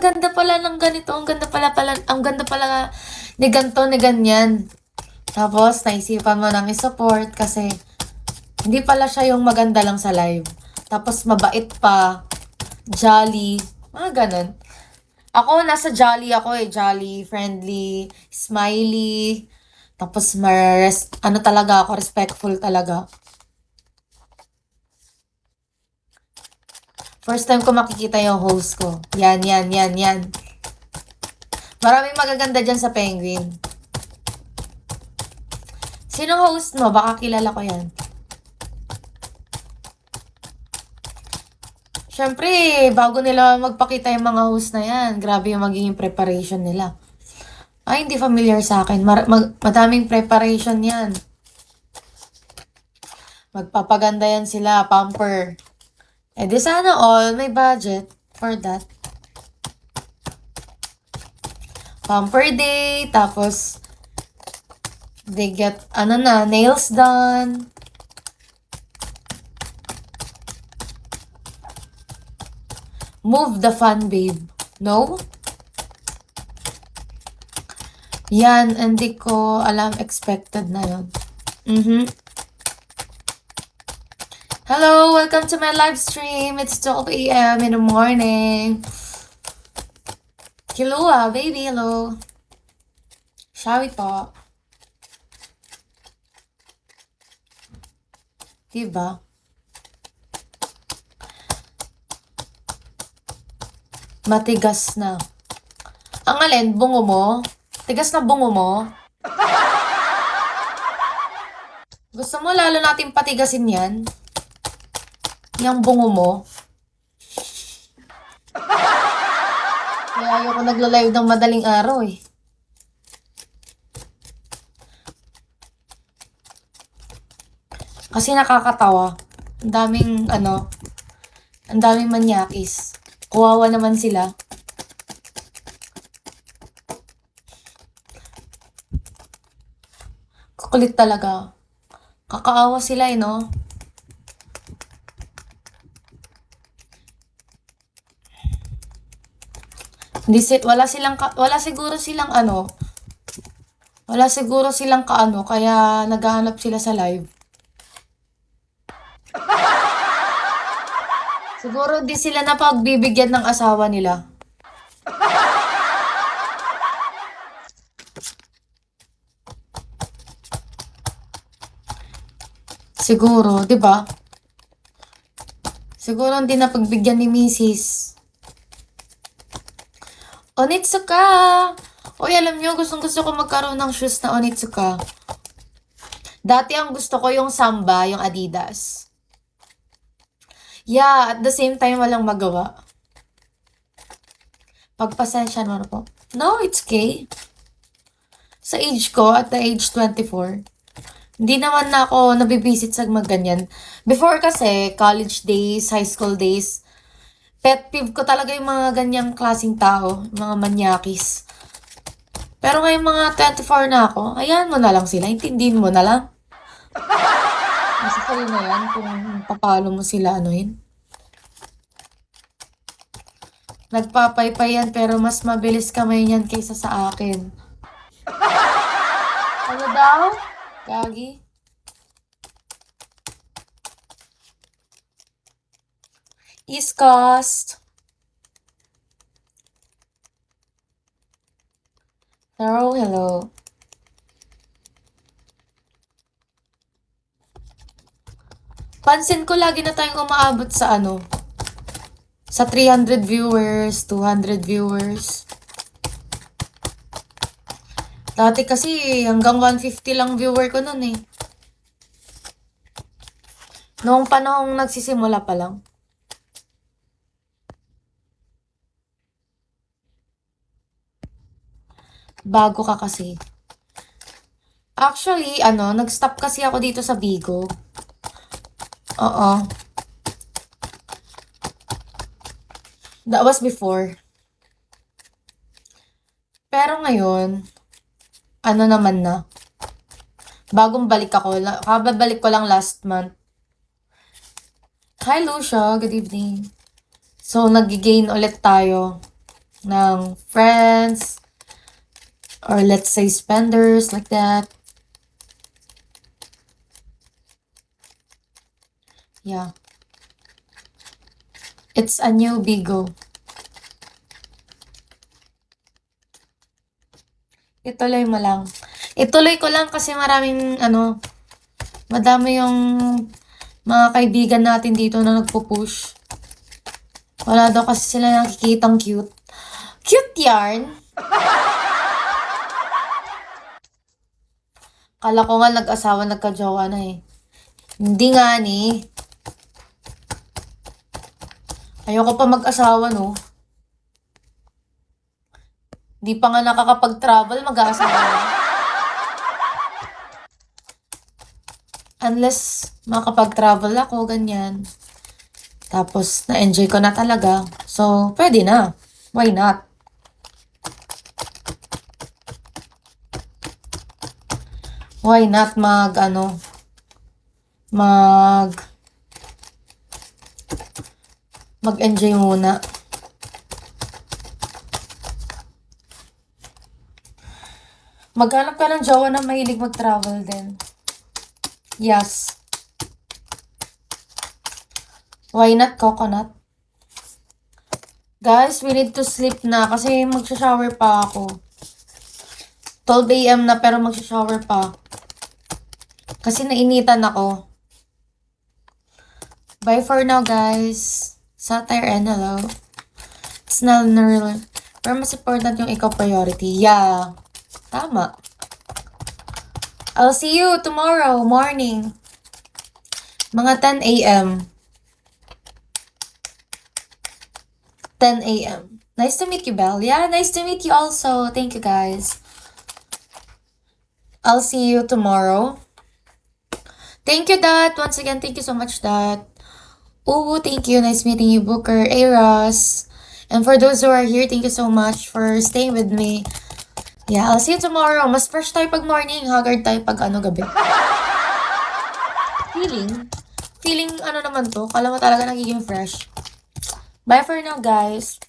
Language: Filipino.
ganda pala ng ganito, ang ganda pala ni ganto, ni ganyan. Tapos, naisipan mo nang i-support kasi hindi pala siya yung maganda lang sa live. Tapos, mabait pa, jolly, mga ganun. Ako, nasa jolly ako eh. Jolly, friendly, smiley. Tapos, ano talaga ako, respectful talaga. First time ko makikita yung host ko. Yan. Maraming magaganda dyan sa Penguin. Sinong host mo? Baka kilala ko yan. Siyempre, bago nila magpakita yung mga host na yan, grabe yung magiging preparation nila. Ay, hindi familiar sa akin. Madaming preparation yan. Magpapaganda yan sila, pamper. Eh di sana all may budget for that. Pamper day, tapos they get, nails done. Move the fun, babe. No? Yan, hindi ko alam, expected na yun. Hello, welcome to my live stream. It's 12 a.m. in the morning. Hello, baby, hello. Shall we talk? Diba? Matigas na. Ang alin, bungo mo? Tigas na bungo mo? Gusto mo lalo natin patigasin yan? Yung bungo mo? Kaya ayoko nagla-live ng madaling araw eh. Kasi nakakatawa. Ang daming manyakis. Kuwawa naman sila. Kukulit talaga. Kakaawa sila eh, no? Wala siguro silang kaya naghahanap sila sa live. Siguro di sila napagbibigyan ng asawa nila. Siguro, di ba? Siguro hindi napagbigyan ni Mrs. Onitsuka! Uy, alam nyo, gusto ko magkaroon ng shoes na Onitsuka. Dati ang gusto ko yung Samba, yung Adidas. Yeah, at the same time, walang magawa. Pagpasensya mo na po. No, it's okay. Sa age ko, at the age 24, hindi naman na ako nabibisit sa magganyan. Before kasi, college days, high school days, pet peeve ko talaga yung mga ganyang klaseng tao, mga manyakis. Pero ngayong mga 24 na ako, ayan mo na lang sila, intindihin mo na lang. Nasa sa'yo na yan kung papalo mo sila anuhin. Nagpapaypay yan pero mas mabilis kamay niyan kaysa sa akin. Ano daw? Gagi? East Coast. Hello. Pansin ko lagi na tayong umaabot sa sa 300 viewers, 200 viewers. Dati kasi hanggang 150 lang viewer ko nun eh. Noong panahong nagsisimula pa lang. Bago ka kasi. Actually, nag-stop kasi ako dito sa Bigo. Oo. That was before. Pero ngayon, naman na. Bagong balik ako. Kababalik ko lang last month. Hi, Lucia. Good evening. So, nag-gain ulit tayo. ng friends, or let's say spenders, like that. Yeah. It's a new Bigo. Ituloy mo lang. Ituloy ko lang kasi maraming, madami yung mga kaibigan natin dito na nagpo-push. Wala daw kasi sila nakikitang cute. Cute yarn! Kala ko nga nag-asawa, nagka-jowa na eh. Hindi nga ni. Ayoko pa mag-asawa, no? Di pa nga nakakapag-travel, mag-aasawa na. Unless makapag-travel ako, ganyan. Tapos, na-enjoy ko na talaga. So, pwede na. Why not? Why not mag-enjoy muna. Maghanap ka ng jowa na mahilig mag-travel din. Yes. Why not coconut? Guys, we need to sleep na kasi magsha-shower pa ako. 12 AM na pero magsha-shower pa. Kasi nainitan ako. Bye for now, guys. Satire and hello. It's not real. Pero mas important yung ikaw priority. Yeah. Tama. I'll see you tomorrow morning. Mga 10 AM. 10 AM. Nice to meet you, Belle. Yeah, nice to meet you also. Thank you, guys. I'll see you tomorrow. Thank you, Dad. Once again, thank you so much, Dad. Ooh, thank you. Nice meeting you, Booker. Eros. And for those who are here, thank you so much for staying with me. Yeah, I'll see you tomorrow. Mas fresh tayo pag morning, haggard tayo pag gabi. Feeling naman to. Kala mo talaga nagiging fresh. Bye for now, guys.